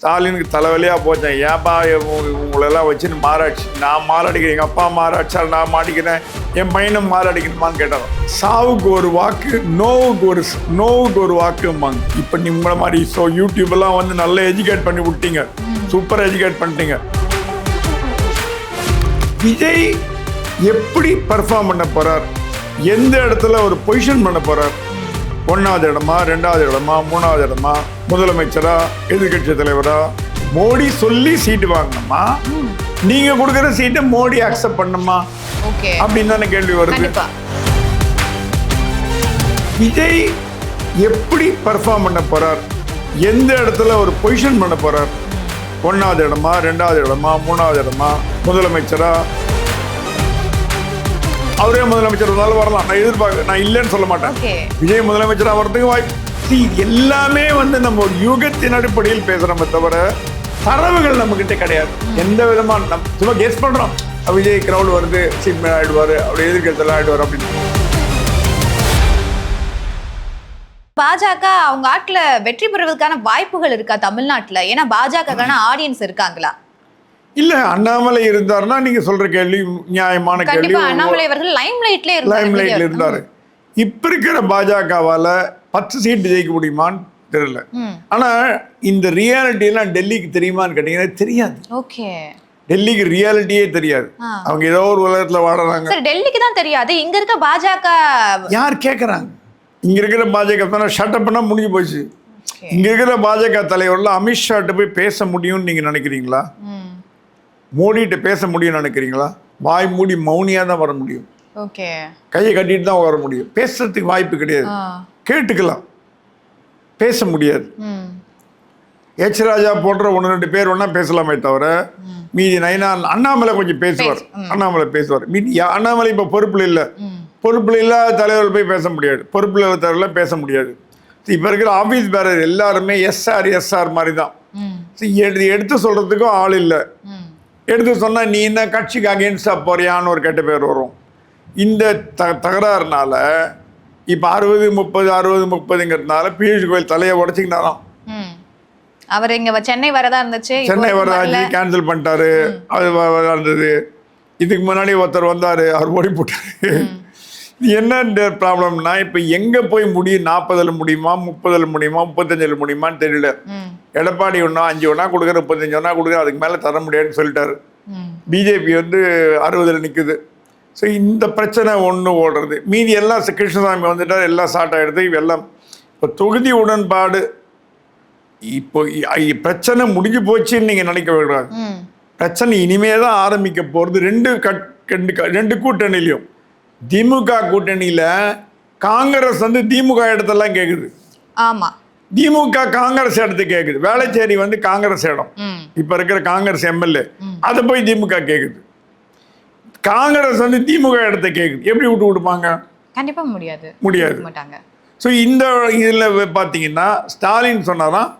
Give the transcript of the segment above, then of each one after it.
ஸ்டாலினுக்கு தலைவலியாக போச்சேன். ஏன்பா உங்களெல்லாம் வச்சுன்னு மாறாச்சு, நான் மாரடிக்கிறேன், எங்கள் அப்பா மாறாச்சால் நான் மாட்டிக்கிறேன், என் பையனும் மாரடிக்கணுமான்னு கேட்டாங்க. சாவுக்கு ஒரு வாக்கு, நோவுக்கு ஒரு வாக்கும்பாங்க. இப்போ நீங்கள மாதிரி யூடியூப்லாம் வந்து நல்லா எஜுகேட் பண்ணி விட்டீங்க, சூப்பராக எஜுகேட் பண்ணிட்டீங்க. விஜய் எப்படி பர்ஃபார்ம் பண்ண போகிறார், எந்த இடத்துல ஒரு பொசிஷன் பண்ண போகிறார், 1வது இடமா 2வது இடமா 3வது இடமா, முதலமைச்சரா எதிர்கட்சி தலைவரா, மோடி சொல்லி சீட்டு வாங்கணுமா, நீங்க கொடுக்குற சீட்டை மோடி அக்செப்ட் பண்ணுமா அப்படின்னு தானே கேள்வி வருது. விஜய் எப்படி பர்ஃபார்ம் பண்ண போறார், எந்த இடத்துல ஒரு பொசிஷன் பண்ண போறார், 1வது இடமா 2வது இடமா 3வது இடமா, முதலமைச்சரா, அவரே முதலமைச்சர் வரலாம். நான் எதிர்பார்க்க, நான் இல்லைன்னு சொல்ல மாட்டேன். விஜய் முதலமைச்சர் ஆகிறதுக்கு வாய்ப்பு எல்லாமே வந்து நம்ம ஒரு யூகத்தின் அடிப்படையில் பேசுறோமே தவிர தரவுகள் நம்ம கிட்ட கிடையாது. எந்த விதமான நம்ம சும்மா கெஸ் பண்றோம். விஜய் கிரௌட் வருது, சீட் மேல ஆயிடுவாரு, அப்படி எதிர்கட்சியில் ஆயிடுவாரு அப்படின்னு. பாஜக அவங்க ஆட்ல வெற்றி பெறுவதற்கான வாய்ப்புகள் இருக்கா தமிழ்நாட்டுல? ஏன்னா பாஜகக்கான ஆடியன்ஸ் இருக்காங்களா? இல்ல, அண்ணாமலை இருந்தாருன்னா நீங்க சொல்ற கேள்வி நியாயமான கேள்வி. அண்ணாமலை அவர்கள் லைம்லைட்ல இருந்தாரு. இப்ப இருக்கிற பாஜகவால 10 சீட் ஜெயிக்க முடியுமான்னு தெரியல. ஆனா இந்த ரியாலிட்டி எல்லாம் டெல்லிக்கு தெரியுமான்னு கேட்டீங்கன்னா தெரியாது. டெல்லிக்கு ரியாலிட்டியே தெரியாது. அவங்க ஏதோ ஒரு உலகத்துல வாடுறாங்க. டெல்லிக்கு தான் தெரியாது. இங்க இருக்க பாஜக யார் கேக்குறாங்க? இங்க இருக்கிற பாஜக ஷட் பண்ணா முடிஞ்சு போச்சு. இங்க இருக்கிற பாஜக தலைவர்ல அமித்ஷாட்ட போய் பேச முடியும்னு நீங்க நினைக்கிறீங்களா? மோடிட்டு பேச முடியும்னு நினைக்கிறீங்களா? வாய் மூடி மௌனியா தான் வர முடியும். கையை கட்டிட்டு தான் வர முடியும். பேசுறதுக்கு வாய்ப்பு கிடையாது. கேட்டுக்கலாம், பேச முடியாது. எச் ராஜா போன்ற 1-2 பேர் ஒன்னா பேசலாமே தவிர மீதி அண்ணாமலை கொஞ்சம் பேசுவார். மீதி அண்ணாமலை இப்ப பொறுப்புல இல்ல. பொறுப்புல இல்லாத தலைவர்கள் போய் பேச முடியாது. பொறுப்புல இல்லாத தலைவர்கள் பேச முடியாது. இப்ப இருக்கிற ஆபீஸ் பேரர் எல்லாருமே எஸ்ஆர் மாதிரி தான். எடுத்து சொல்றதுக்கும் ஆள் இல்லை. எடுத்து சொன்னா நீ என்ன கட்சிக்கு அகேன்ஸ்டா போறியான்னு ஒரு கெட்ட பேர் வரும். இந்த தகராறுனால இப்ப 60-30 பியூஷ் கோயல் தலையை உடைச்சிக்கிட்டாராம். அவர் இங்க சென்னை வரதா இருந்துச்சு, சென்னை வரதா கேன்சல் பண்ணிட்டாரு. அது இருந்தது. இதுக்கு முன்னாடி ஒருத்தர் வந்தாரு, அவர் ஓடி போட்டாரு. என்ன ப்ராப்ளம்னா இப்ப எங்க போய் முடியும்? 40 முடியுமா, 30 முடியுமா, 35 முடியுமான்னு தெரியல. எடப்பாடி 5 கொடுக்குற, 35 கொடுக்குற, அதுக்கு மேல தர முடியாதுன்னு சொல்லிட்டாரு. பிஜேபி வந்து 60 நிக்குது. ஸோ இந்த பிரச்சனை ஒன்று ஓடுறது. மீதி எல்லாம் கிருஷ்ணசாமி வந்துட்டார், எல்லாம் ஸ்டார்ட் ஆயிடுது. இவெல்லாம் இப்போ தொகுதி உடன்பாடு இப்போ பிரச்சனை முடிஞ்சு போச்சுன்னு நீங்க நினைக்க கூடாது. பிரச்சனை இனிமே தான் ஆரம்பிக்க போறது. ரெண்டு கூட்டணியிலையும் திமுக கூட்டணியில காங்கிரஸ் வந்து திமுக இடத்தெல்லாம் கேக்குது. ஆமா, திமுக காங்கிரஸ் இடத்து கேக்குது. வேளச்சேரி வந்து காங்கிரஸ் இடம். இப்ப இருக்கிற காங்கிரஸ் எம்எல்ஏ அதை போய் திமுக கேக்குது. காங்கிரஸ் வந்து திமுக இடத்தை கேக்குது. எப்படி விட்டு கொடுப்பாங்க? கண்டிப்பா முடியாது. ஸோ இந்த இதுல பாத்தீங்கன்னா ஸ்டாலின் சொன்னாதான்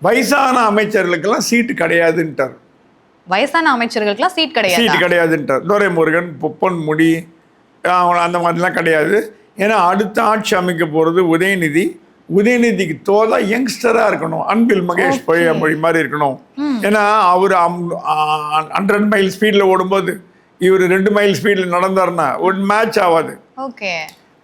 வயசான அமைச்சர்களுக்கெல்லாம் சீட்டு கிடையாதுன்ட்டார். வயசான அமைச்சர்களுக்கெல்லாம் சீட் கிடையாதுன்ட்டார். துரைமுருகன், பொன்முடி, அந்த மாதிரிலாம் கிடையாது. ஏன்னா அடுத்த ஆட்சி அமைக்க போகிறது உதயநிதிக்கு தோதா யங்ஸ்டராக இருக்கணும். அன்பில் மகேஷ் பொய்யாமொழி மாதிரி இருக்கணும். ஏன்னா அவர் 100 மைல் ஸ்பீடில் ஓடும்போது இவர் 2 மைல் ஸ்பீடில் நடந்தாருன்னா ஒரு மேட்ச் ஆகாது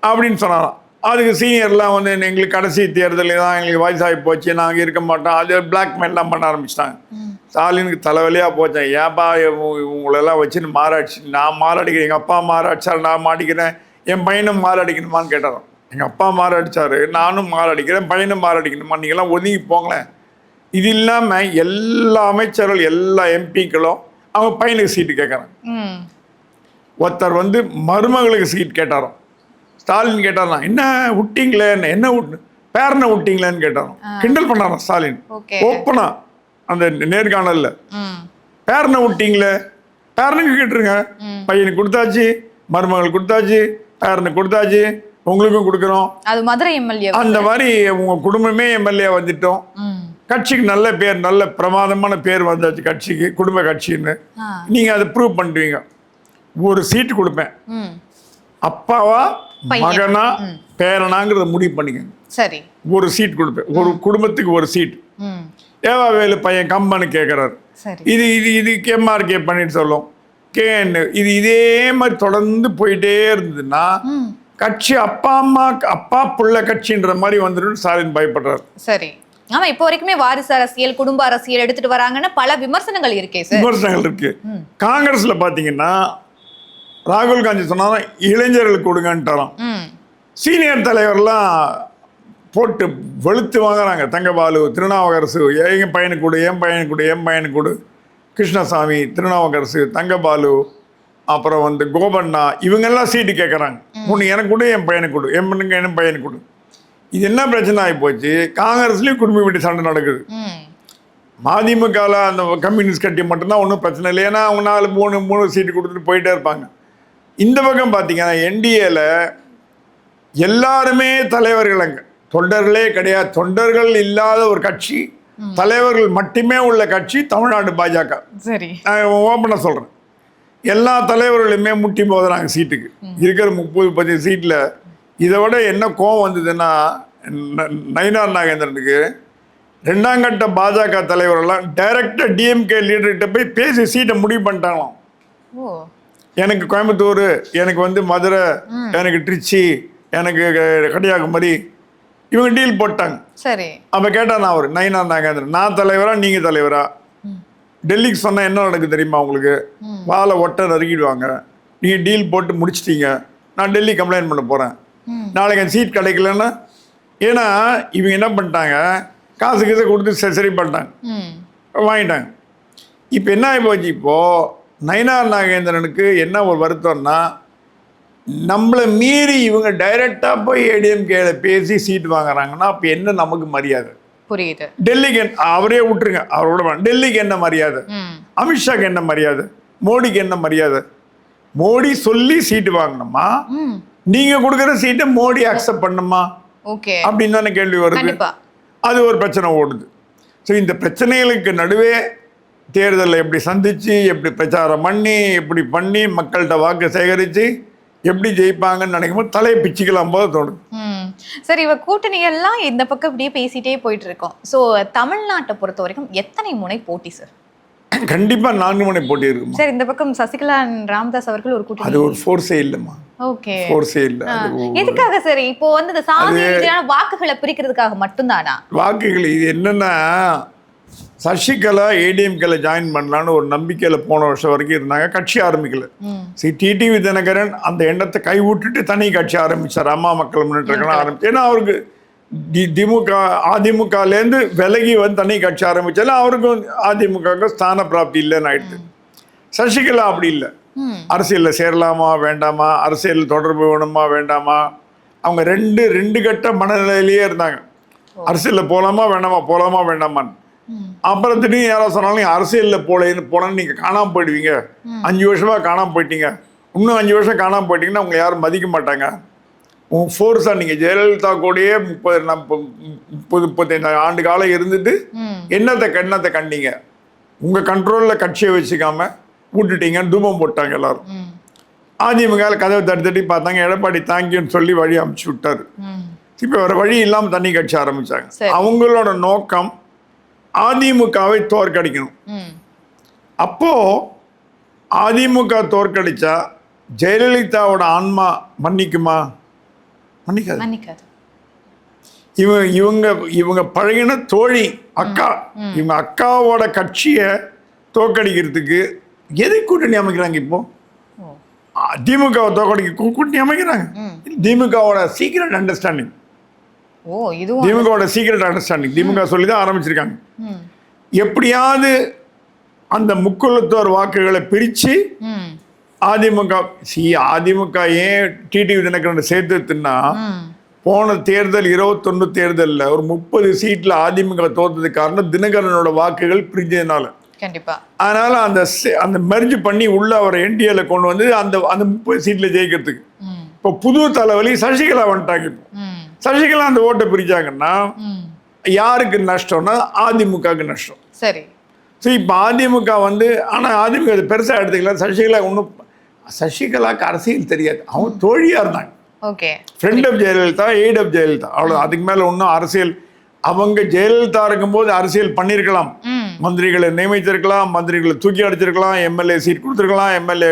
அப்படின்னு சொன்னாராம். அதுக்கு சீனியர்லாம் வந்து எங்களுக்கு கடைசி தேர்தலில் தான் எங்களுக்கு வயசாகி போச்சு, நாங்கள் இருக்க மாட்டோம், அது பிளாக்மெயிலாம் பண்ண ஆரம்பிச்சிட்டாங்க. ஸ்டாலினுக்கு தலைவலியாக போச்சேன். ஏன்பா உங்களெல்லாம் வச்சுன்னு மாறாச்சு, நான் மாரடிக்கிறேன், எங்கள் அப்பா மாறாச்சால் நான் மாட்டிக்கிறேன், என் பையனும் மாரடிக்கணுமான்னு கேட்டாராம். எங்கள் அப்பா மாரடிச்சாரு, நானும் மாரடிக்கிறேன், பையனும் மாரடிக்கணுமா, நீங்கள்லாம் ஒதுங்கி போங்களேன். இது இல்லாமல் எல்லா அமைச்சர்கள், எல்லா எம்பிக்களும் அவங்க பையனுக்கு சீட்டு கேட்குறாங்க. ஒருத்தர் வந்து மருமகளுக்கு சீட் கேட்டாராம். ஸ்டாலின் கேட்டாராம், என்ன விட்டீங்களே, என்ன பேரனை விட்டீங்களேன்னு கேட்டாராம். கிண்டல் பண்ணாராம் ஸ்டாலின் ஓப்பனா அந்த நேர்காணல்ல. பேரனை விட்டீங்களே, பேரனுக்கு கேட்டுருங்க, பையனுக்கு கொடுத்தாச்சு, மருமகள் கொடுத்தாச்சு, பேரனுக்கு கொடுத்தாச்சு, உங்களுக்கும் கொடுக்குறோம். அது மதுரை எம்எல்ஏ. அந்த மாதிரி உங்க குடும்பமே எம்எல்ஏ வந்துட்டோம். கட்சிக்கு நல்ல பேர், நல்ல பிரமாதமான பேர் வந்தாச்சு கட்சிக்கு, குடும்ப கட்சின்னு. நீங்க அதை ப்ரூவ் பண்ணுவீங்க. ஒரு சீட்டு கொடுப்பேன், அப்பாவா மகனா பேரனாங்கிறத முடிவு பண்ணிக்கங்க. சரி, ஒரு சீட் கொடுப்பேன், ஒரு குடும்பத்துக்கு ஒரு சீட். ஏவாவேலு பையன் கம்பன்னு கேட்குறாரு. சரி. இது எம்ஆர்கே பண்ணிட்டு சொல்லும் கேன்னு இதே மாதிரி தொடர்ந்து போயிட்டே இருந்ததுன்னா கட்சி அப்பா புள்ள கட்சின்ற மாதிரி வந்துடும் ஸ்டாலின் பயப்படுறாரு. சரி. ஆமா, இப்போ வரைக்குமே வாரிசு அரசியல், குடும்ப அரசியல் எடுத்துட்டு வராங்கன்னு பல விமர்சனங்கள் இருக்கே சார். விமர்சனங்கள் இருக்கு. காங்கிரஸ்ல பாத்தீங்கன்னா ராகுல் காந்தி சொன்னாலும் இளைஞர்களுக்கு கொடுங்கன்ட்டாராம். சீனியர் தலைவர்லாம் போட்டு வெளுத்து வாங்குறாங்க. தங்கபாலு, திருநாவுக்கரசு, என் பையனுக்கு கொடு, என் பையனுக்கு கொடு, கிருஷ்ணசாமி, திருநாவுக்கரசு, தங்கபாலு, அப்புறம் வந்து கோபண்ணா, இவங்கெல்லாம் சீட்டு கேட்குறாங்க. ஒன்று எனக்கு கொடு, என் பையனுக்கு கொடு, என் பையனுக்கு கொடு. இது என்ன பிரச்சனை ஆகி போச்சு? காங்கிரஸ்லேயும் குடும்ப வீட்டு சண்டை நடக்குது. மதிமுகவில் அந்த கம்யூனிஸ்ட் கட்சி மட்டும்தான் ஒன்றும் பிரச்சனை இல்லை. ஏன்னா அவங்க 4 சீட்டு கொடுத்துட்டு போயிட்டே இருப்பாங்க. இந்த பக்கம் பார்த்தீங்கன்னா என்டிஏல எல்லாருமே தலைவர்கள், அங்கே தொண்டர்களே கிடையாது. தொண்டர்கள் இல்லாத ஒரு கட்சி, தலைவர்கள் மட்டுமே உள்ள கட்சி தமிழ்நாடு பாஜக. சரி, நான் ஓப்பனாக சொல்கிறேன். எல்லா தலைவர்களுமே முட்டி மோதுறாங்க சீட்டுக்கு. இருக்கிற 30-30 சீட்டில் இதை விட என்ன கோவம் வந்ததுன்னா, நயினார் நாகேந்திரனுக்கு 2ஆம் கட்ட பாஜக தலைவரெல்லாம் டைரக்டாக டிஎம்கே லீடர்கிட்ட போய் பேசி சீட்டை முடிவு பண்ணிட்டாங்களாம். எனக்கு கோயம்புத்தூர், எனக்கு வந்து மதுரை, எனக்கு திருச்சி, எனக்கு கன்னியாகுமரி, இவங்க டீல் போட்டாங்க. சரி. அப்போ கேட்டான் அவர் நயினார் நாகேந்திரன், நான் தலைவரா நீங்கள் தலைவரா? டெல்லிக்கு சொன்னால் என்ன நடக்குது தெரியுமா உங்களுக்கு? வாழை ஒட்டை நறுக்கிடுவாங்க. நீங்கள் டீல் போட்டு முடிச்சிட்டீங்க, நான் டெல்லி கம்ப்ளைண்ட் பண்ண போகிறேன். நாளைக்கு அந்த சீட் கிடைக்கலன்னா, ஏன்னா இவங்க என்ன பண்ணிட்டாங்க, காசு கொடுத்து சரி பண்ணிட்டாங்க, வாங்கிட்டாங்க. இப்போ என்ன ஆகி போச்சு? இப்போது நயினார் நாகேந்திரனுக்கு என்ன ஒரு வருத்தம்னா, நம்மளை மீறி இவங்க டைரெக்டாக போய் ஏடிஎம்கேல பேசி சீட் வாங்குறாங்கன்னா அப்போ என்ன நமக்கு மரியாதை? புரியுது. டெல்லிக்கு அவரே விட்டுருங்க, அவரோட டெல்லிக்கு என்ன மரியாதை? அமித்ஷாக்கு என்ன மரியாதை? மோடிக்கு என்ன மரியாதை? மோடி சொல்லி சீட்டு வாங்கணுமா, நீங்க கொடுக்குற சீட்டை மோடி அக்செப்ட் பண்ணுமா? ஓகே, அப்படின்னு தானே கேள்வி வருது. அது ஒரு பிரச்சனை ஓடுது. ஸோ இந்த பிரச்சனைகளுக்கு நடுவே தேர்தலில் எப்படி சந்திச்சு, எப்படி பிரச்சாரம் பண்ணி மக்கள்கிட்ட வாக்கு சேகரித்து எப்படி ஜெயிப்பாங்கன்னு நினைக்கும் போது தலையை பிச்சுக்கலாம் போது தோணுது. சரி, இவ கூட்டணி எல்லாம் இந்த பக்கம் இப்படியே பேசிட்டே போயிட்டு இருக்கோம். ஸோ தமிழ்நாட்டை பொறுத்த வரைக்கும் எத்தனை முனை போட்டி சார்? கண்டிப்பா 4 முனை போட்டி இருக்கும் சார். இந்த பக்கம் சசிகலா ராமதாஸ் அவர்கள் ஒரு கூட்டணி, அது ஒரு ஃபோர்ஸே இல்லைம்மா. ஓகே, ஃபோர்ஸே இல்லை. எதுக்காக சார்? இப்போ வந்து இந்த சாதி ரீதியான வாக்குகளை பிரிக்கிறதுக்காக மட்டும்தானா? வாக்குகள் இது என்னன்னா, சசிகலா ஏடிஎம்கேல ஜாயின் பண்ணலான்னு ஒரு நம்பிக்கையில போன வருஷம் வரைக்கும் இருந்தாங்க. கட்சி ஆரம்பிக்கல. டிடிவி தினகரன் அந்த எண்ணத்தை கைவிட்டுட்டு தனி கட்சி ஆரம்பிச்சார். அம்மா மக்கள் முன்னேற்ற ஆரம்பிச்சு. ஏன்னா அவருக்கு அதிமுகலேருந்து விலகி வந்து தனி கட்சி ஆரம்பிச்சாலும் அவருக்கும் அதிமுக ஸ்தான பிராப்தி இல்லைன்னு ஆயிடுது. சசிகலா அப்படி இல்லை. அரசியலில் சேரலாமா வேண்டாமா, அரசியல் தொடர்பு வேணுமா வேண்டாமா, அவங்க ரெண்டு கட்ட மனநிலையிலேயே இருந்தாங்க. அரசியலில் போகலாமா வேண்டாமான்னு. அப்புறம் திடீர்னு யாராவது சொன்னாலும் அரசியலில் போனேன்னு நீங்கள் காணாமல் போயிடுவீங்க, 5 வருஷமாக காணாமல் போயிட்டீங்க, இன்னும் 5 வருஷம் காணாமல் போயிட்டீங்கன்னா உங்களை யாரும் மதிக்க மாட்டாங்க. ஃபோர்ஸாக நீங்கள் ஜெயலலிதா கூடயே 30-35 ஆண்டு காலம் இருந்துட்டு என்னத்தை கண்டீங்க? உங்கள் கண்ட்ரோலில் கட்சியை வச்சுக்காம விட்டுட்டீங்கன்னு தூபம் போட்டாங்க எல்லாரும். அதிமுக கதவை தட்டி பார்த்தாங்க. எடப்பாடி தேங்க்யூன்னு சொல்லி வழி அமுச்சு விட்டாரு. இப்போ வேறு வழி இல்லாமல் தனி கட்சி ஆரம்பித்தாங்க. அவங்களோட நோக்கம் அதிமுகவை தோற்கடிக்கணும். அப்போது அதிமுக தோற்கடிச்சா ஜெயலலிதாவோட ஆன்மா மன்னிக்குமா? மன்னிக்காது. இவங்க பழகின தோழி அக்கா, இவங்க அக்காவோட கட்சியை தோற்கடிக்கிறதுக்கு எதை கூட்டணி அமைக்கிறாங்க? இப்போ திமுகவை தோற்கடிக்க கூட்டணி அமைக்கிறாங்க. திமுகவோட சீக்ரெட் அண்டர்ஸ்டாண்டிங், திமுக சொல்லி தான் ஆரம்பிச்சிருக்காங்க. எப்படியாவது அந்த முக்குளத்தோர் வாக்குகளை பிரிச்சு அதிமுக ஏன் டிடிவி தினகரன் சேர்த்துன்னா, போன தேர்தல் 21 தேர்தலில் ஒரு 30 சீட்டில் அதிமுக தோற்றதுக்கு காரணம் தினகரனோட வாக்குகள் பிரிஞ்சதுனால. கண்டிப்பா. அதனால அந்த மெர்ஜ் பண்ணி உள்ள அவரை என்டிஏல கொண்டு வந்து அந்த 30 சீட்ல ஜெயிக்கிறதுக்கு. இப்போ புது தலைவலி சசிகலா வந்துட்டாங்க. இப்போ சசிகலா அந்த ஓட்டை பிரிச்சாங்கன்னா யாருக்கு நஷ்டம்னா அதிமுகவுக்கு நஷ்டம். சரி. ஸோ இப்போ அதிமுக வந்து, ஆனால் அதிமுக பெருசாக எடுத்துக்கலாம். சசிகலாவுக்கு அரசியல் தெரியாது, அவங்க தோழியாக இருந்தாங்க. Okay, friend of Jayalalithaa, aide of Jayalalithaa, அவ்வளோ. அதுக்கு மேலே ஒன்றும் அரசியல் அவங்க ஜெயலலிதா இருக்கும்போது அரசியல் பண்ணியிருக்கலாம், ம். மந்திரிகளை நியமித்திருக்கலாம், மந்திரிகளை தூக்கி அடிச்சிருக்கலாம், எம்எல்ஏ சீட் கொடுத்துருக்கலாம், எம்எல்ஏ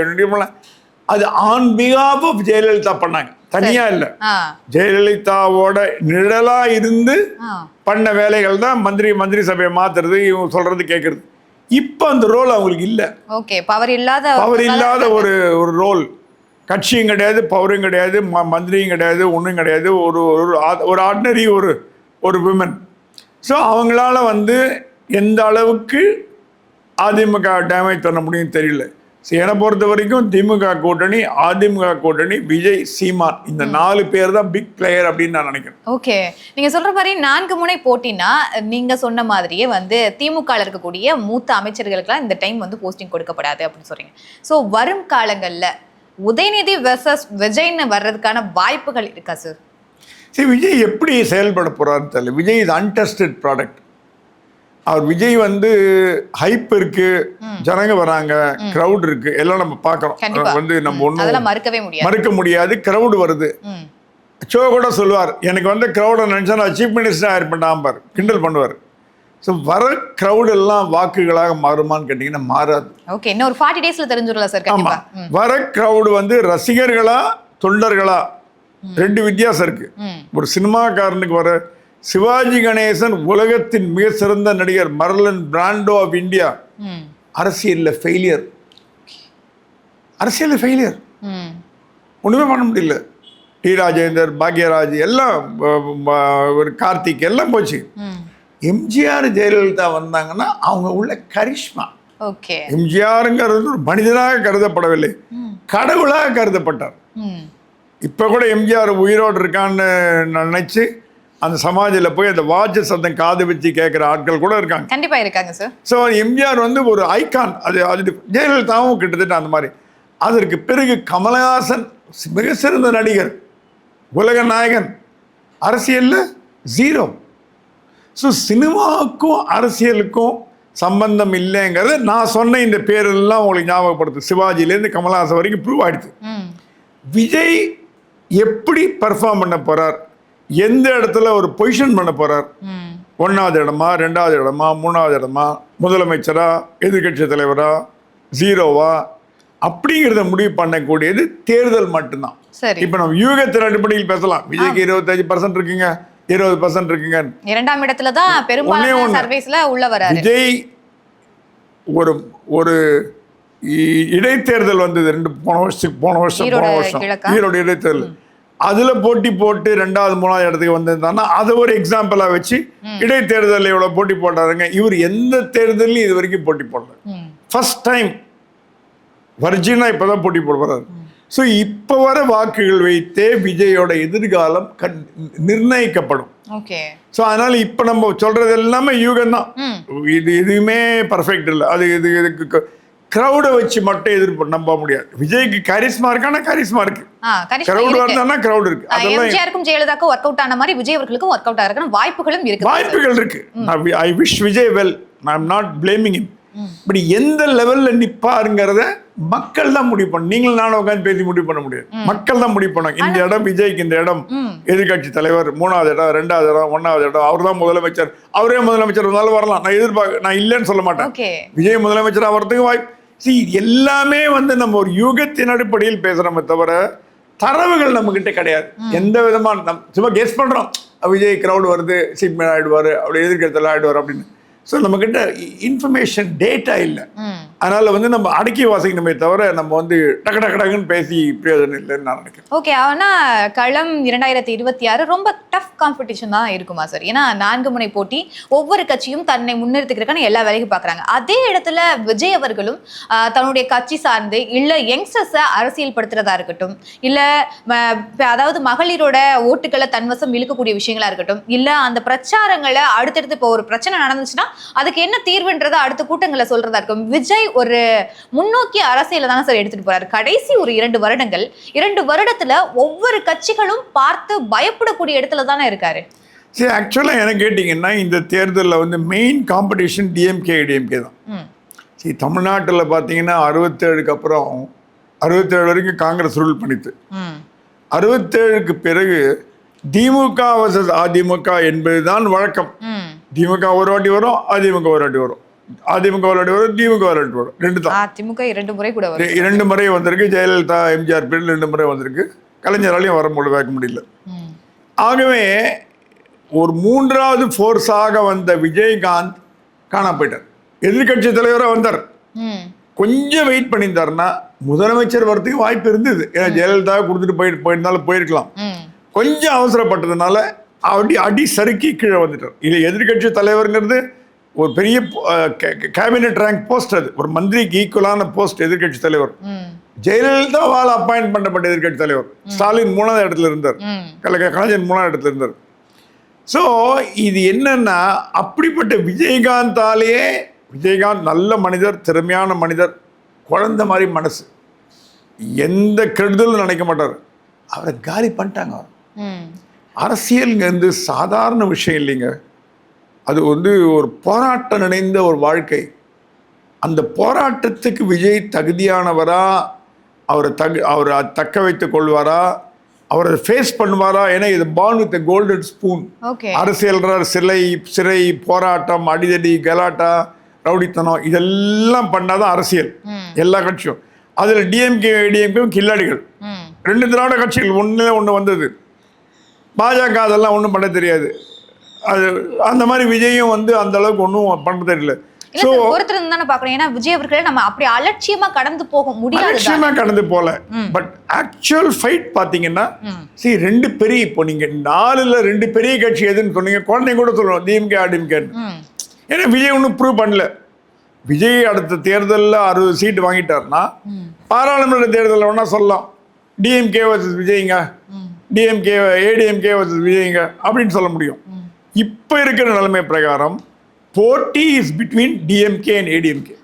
அது ஆன் பிஹாஃப் ஆஃப் ஜெயலலிதா பண்ணாங்க, தனியா இல்லை. ஆ. ஜெயலலிதாவோட நிழலா இருந்து ஆ. பண்ண வேலைகள் தான் மந்திரி சபையை மாத்துறது, இவங்க சொல்றது கேட்கறது. இப்போ அந்த ரோல் அவங்களுக்கு இல்லை. ஓகே, பவர் இல்லாத ஒரு ரோல். கட்சியும் கிடையாது, பவரும் கிடையாது, மந்திரியும் கிடையாது, ஒன்றும் கிடையாது. ஒரு ஆர்டினரி ஒரு விமன். ஸோ அவங்களால வந்து எந்த அளவுக்கு அதிமுக டேமேஜ் பண்ண முடியும்னு தெரியல. என்னை பொறுத்த வரைக்கும் திமுக கூட்டணி, அதிமுக கூட்டணி, விஜய், சீமான், இந்த 4 பேர் தான் பிக் பிளேயர் அப்படின்னு நான் நினைக்கிறேன். ஓகே, நீங்க சொல்ற மாதிரி 4 முனை போட்டினா நீங்க சொன்ன மாதிரியே வந்து திமுக இருக்கக்கூடிய மூத்த அமைச்சர்களுக்கெல்லாம் இந்த டைம் வந்து போஸ்டிங் கொடுக்கப்படாது அப்படின்னு சொல்றீங்க. ஸோ வரும் காலங்கள்ல உதயநிதி வெர்சஸ் விஜய்னு வர்றதுக்கான வாய்ப்புகள் இருக்கா சார்? சரி, விஜய் எப்படி செயல்பட போறாருன்னு தெரியல. விஜய் இது அன்டெஸ்டட் ப்ராடக்ட். அவர் விஜய் வந்து ஹைப் இருக்கு, ஜனங்க வராங்க, கிரவுட் இருக்கு, எல்லாம் நம்ம பார்க்கறோம். வந்து நம்ம ஒன்றும் மறுக்க முடியாது. கிரவுட் வருது. ஷோ கூட சொல்லுவார், எனக்கு வந்து கிரவுடை நினைச்சா நான் சீஃப் மினிஸ்டர் ஆயிருப்பேன், கிண்டல் பண்ணுவார். ஸோ வர கிரவுட் எல்லாம் வாக்குகளாக மாறுமான்னு கேட்டீங்கன்னா மாறாது. ஓகே, இன்னும் ஒரு 40 டேஸ்ல தெரிஞ்சிடல சார். ஆமா, வர கிரவுட் வந்து ரசிகர்களா தொண்டர்களா 2 வித்தியாசம் இருக்கு. ஒரு சினிமாக்காரனுக்கு வர சிவாஜி கணேசன் உலகத்தின் மிக சிறந்த நடிகர், மர்லன் பிராண்டோ ஆஃப் இந்தியா, அரசியல்ல ஃபெயிலியர். ஒண்ணுமே பண்ண முடியல. டி ராஜேந்தர், பாக்யராஜ் எல்லாம், கார்த்திக் எல்லாம் போச்சு. எம்ஜிஆர், ஜெயலலிதா வந்தாங்கன்னா அவங்க உள்ள கரிஷ்மா. எம்ஜிஆருங்கிறது ஒரு மனிதனாக கருதப்படவில்லை, கடவுளாக கருதப்பட்டார். இப்ப கூட எம்ஜிஆர் உயிரோடு இருக்கான்னு நினைச்சு அந்த சமாஜில் போய் அந்த வாட்ச சத்தம் காது வச்சு கேட்குற ஆட்கள் கூட இருக்காங்க. கண்டிப்பா இருக்காங்க சார். ஸோ எம்ஜிஆர் வந்து ஒரு ஐகான். அது ஜெயலலிதாவும் கிட்டத்தட்ட அந்த மாதிரி. அதற்கு பிறகு கமலஹாசன் மிக சிறந்த நடிகர், உலக நாயகன், அரசியல்ல 0. ஸோ சினிமாவுக்கும் அரசியலுக்கும் சம்பந்தம் இல்லைங்கிறது நான் சொன்ன இந்த பேரெல்லாம் உங்களுக்கு ஞாபகப்படுத்து. சிவாஜிலேருந்து கமலஹாசன் வரைக்கும் ப்ரூவ் ஆயிடுச்சு. விஜய் எப்படி பர்ஃபார்ம் பண்ண போறார், எந்த இடத்துல ஒரு பொசிஷன் பண்ண போறார், 1வது இடமா, 2வது இடமா, 3வது இடமா, முதலமைச்சரா, எதிர்கட்சி தலைவரா, 0வா, அப்படிங்கிறத முடிவு பண்ணக்கூடியது தேர்தல் மட்டும்தான். இப்ப நம்ம யூகத்தின் அடிப்படையில் பேசலாம். விஜய்க்கு 25% இருக்குங்க, 20% இருக்குங்க. 2ஆம் இடத்துல தான் பெரும்பாலான சர்வேஸ்ல உள்ள வராரு. விஜய் ஒரு இடைத்தேர்தல் வந்தது போன வருஷம் ஈரோடு இடைத்தேர்தல். அதுல போட்டி போட்டு 2வது 3வது இடத்துக்கு வந்திருந்தாங்கன்னா அதை ஒரு எக்ஸாம்பிளா வச்சு இடைத்தேர்தலில் எவ்வளவு போட்டி போட்டாருங்க. இவர் எந்த தேர்தலையும் இது வரைக்கும் போட்டி போடல. ஃபர்ஸ்ட் டைம் வர்ஜினா இப்பதான் போட்டி போடுறாரு. ஸோ இப்போ வர வாக்குகள் வைத்தே விஜயோட எதிர்காலம் நிர்ணயிக்கப்படும். ஸோ அதனால இப்போ நம்ம சொல்றது எல்லாமே யூகம் தான். இது எதுவுமே பர்ஃபெக்ட் இல்லை. அது இதுக்கு கிரௌடை வச்சு மட்டும் நம்ப முடியாது. விஜய்க்கு கரிஸ்மா இருக்கானா, கரிஸ்மா இருக்கு. கிரௌட் வந்தானா கிரௌட் இருக்கு. எம்ஜிஆருக்கும் ஜெயலலிதாக்கும் ஒர்க் அவுட் ஆன மாதிரி விஜய் அவர்களுக்கும் ஒர்க் அவுட் ஆகிறதுக்கான வாய்ப்புகள் இருக்கு. I wish Vijay well. I am not blaming him. But எந்த லெவல்ல நிப்பாருங்கிறத மக்கள் தான் முடிவு பண்ணணும். நீங்களும் நானும் உட்காந்து பேசி முடிவு பண்ண முடியாது. மக்கள் தான் முடிவு பண்ணுவாங்க. இந்த இடம் விஜய்க்கு, இந்த இடம் எதிர்கட்சி தலைவர், 3வது இடம், 2வது இடம், 1வது இடம், அவர் தான் முதலமைச்சர். அவரே முதலமைச்சர் இருந்தாலும் வரலாம். நான் இல்லைன்னு சொல்ல மாட்டேன். விஜய் முதலமைச்சர் ஆகிறதுக்கு வாய்ப்பு எல்லாமே வந்து நம்ம ஒரு யூகத்தின் அடிப்படையில் பேசுறோமே தவிர தரவுகள் நம்ம கிட்ட கிடையாது. எந்த விதமான சும்மா கெஸ் பண்றோம். விஜய் கிரௌட் வருது, சீட் ஆயிடுவாரு, அப்படி எதிர்கட்சியில் ஆயிடுவார் அப்படின்னு. ஸோ நம்ம கிட்ட இன்ஃபர்மேஷன் டேட்டா இல்லை. அதனால வந்து நம்ம அடக்கி வாசிக்கணுமே தவிர நம்ம வந்து டக்குன்னு பேசி பிரயோஜனம் இல்லைன்னு நான் நினைக்கிறேன். ஓகே, ஆனால் களம் 2026 ரொம்ப டஃப் காம்படிஷன் தான் இருக்குமா சார்? ஏன்னா 4 முனை போட்டி, ஒவ்வொரு கட்சியும் தன்னை முன்னிறுத்துக்கிறதுக்கான எல்லா வேலையும் பார்க்குறாங்க. அதே இடத்துல விஜய் அவர்களும் தன்னுடைய கட்சி சார்ந்து இல்லை யங்ஸ்டர்ஸை அரசியல் படுத்துறதா இருக்கட்டும், இல்லை அதாவது மகளிரோட ஓட்டுக்களை தன்வசம் இழுக்கக்கூடிய விஷயங்களா இருக்கட்டும், இல்லை அந்த பிரச்சாரங்களை அடுத்தடுத்து இப்போ ஒரு பிரச்சனை நடந்துச்சுன்னா அதுக்கு என்ன தீர்வுன்றதை அடுத்த கூட்டங்களை சொல்றதா இருக்கும். விஜய் ஒரு முன்னோக்கிய அரசியல தானே சார் எடுத்துட்டு போறாரு. கடைசி ஒரு 2 வருடங்கள், 2 வருடத்துல ஒவ்வொரு கட்சிகளும் பார்த்து பயப்படக்கூடிய இடத்துல தானே இருக்காரு. சரி, ஆக்சுவலா எனக்கு கேட்டீங்கன்னா இந்த தேர்தலில் வந்து மெயின் காம்படிஷன் டிஎம்கே தான். சரி, தமிழ்நாட்டில் பார்த்தீங்கன்னா 67க்கு அப்புறம் 67 வரைக்கும் காங்கிரஸ் ரூல் பண்ணிட்டு, 67க்கு பிறகு திமுக vs அதிமுக என்பதுதான் வழக்கம். திமுக ஒரு வாட்டி வரும், அதிமுக ஒரு வாட்டி வரும், அதிமுக ஒரு வாட்டி வரும், திமுக ஒரு வாட்டி வரும். 2 தான். அதிமுக 2 முறை கூட வரும். 2 முறை வந்திருக்கு. ஜெயலலிதா எம்ஜிஆர் பீரியட் 2 முறை வந்திருக்கு. கலைஞராலையும் வர வைக்க முடியல. ஆகவே ஒரு 3வது ஃபோர்ஸாக வந்த விஜயகாந்த் காணாம போயிட்டார். எதிர்கட்சி தலைவராக வந்தார். கொஞ்சம் வெயிட் பண்ணியிருந்தாருன்னா முதலமைச்சர் வரதுக்கு வாய்ப்பு இருந்தது. ஏன்னா ஜெயலலிதா கொடுத்துட்டு போயிருந்தாலும் போயிருக்கலாம். கொஞ்சம் அவசரப்பட்டதுனால அடி சறுக்கி கீழே வந்துட்டார். இது எதிர்கட்சி தலைவருங்கிறது ஒரு பெரிய கேபினெட் ரேங்க் போஸ்ட். அது ஒரு மந்திரிக்கு ஈக்குவலான போஸ்ட் எதிர்கட்சி தலைவர். ஜெயலலிதாவால் அப்பாயின்ட் பண்ணப்பட்ட எதிர்கட்சி தலைவர். ஸ்டாலின் 3வது இடத்துல இருந்தார். கலைஞர் 3வது இடத்துல இருந்தார். ஸோ இது என்னன்னா, அப்படிப்பட்ட விஜயகாந்தாலேயே, விஜயகாந்த் நல்ல மனிதர், திறமையான மனிதர், குழந்தை மாதிரி மனசு, எந்த கெடுதலும் நினைக்க மாட்டார். அவரை காலி பண்ணிட்டாங்க. அரசியல்ங்கிறது சாதாரண விஷயம் இல்லைங்க. அது ஒரு போராட்டம் நினைந்த ஒரு வாழ்க்கை. அந்த போராட்டத்துக்கு விஜய் தகுதியானவரா, அவரை தக்க வைத்துக் கொள்வாரா, அவரை ஃபேஸ் பண்ணுவாரா? ஏன்னா இது பார்ன் வித் கோல்டன் ஸ்பூன். அரசியல் சிறை போராட்டம், அடிதடி, கலாட்டா, ரவுடித்தனம், இதெல்லாம் பண்ணாதான் அரசியல். எல்லா கட்சியும் அதில் டிஎம்கே ஏடிஎம்கேவும் கில்லாடிகள். 2 திராவிட கட்சிகள் ஒன்று வந்தது. பாஜக அதெல்லாம் ஒன்றும் பண்ண தெரியாது. அது அந்த மாதிரி விஜயும் அந்த அளவுக்கு ஒன்றும் பண்ண தெரியல. ஒருத்தர் தானே பாக்குறோம். ஏன்னா விஜய் அவர்களை நம்ம அப்படி அலட்சியமா கடந்து போக முடியாது. அலட்சியமா கடந்து போல. பட் ஆக்சுவல் ஃபைட் பாத்தீங்கன்னா, ரெண்டு பெரிய, இப்போ நீங்க 4ல் 2 பெரிய கட்சி எதுன்னு சொன்னீங்க, குழந்தைங்க கூட சொல்லணும் டிஎம்கே ADMK. ஏன்னா விஜய் ஒன்றும் ப்ரூவ் பண்ணல. விஜய் அடுத்த தேர்தலில் 60 சீட் வாங்கிட்டாருன்னா பாராளுமன்ற தேர்தலில் வேணா சொல்லலாம் டிஎம்கே வர்சஸ் விஜய்ங்க, டிஎம்கே ஏடிஎம்கே வர்சஸ் விஜய்ங்க அப்படின்னு சொல்ல முடியும். இப்போ இருக்கிற நிலைமை பிரகாரம் போட்டி is between DMK and ADMK.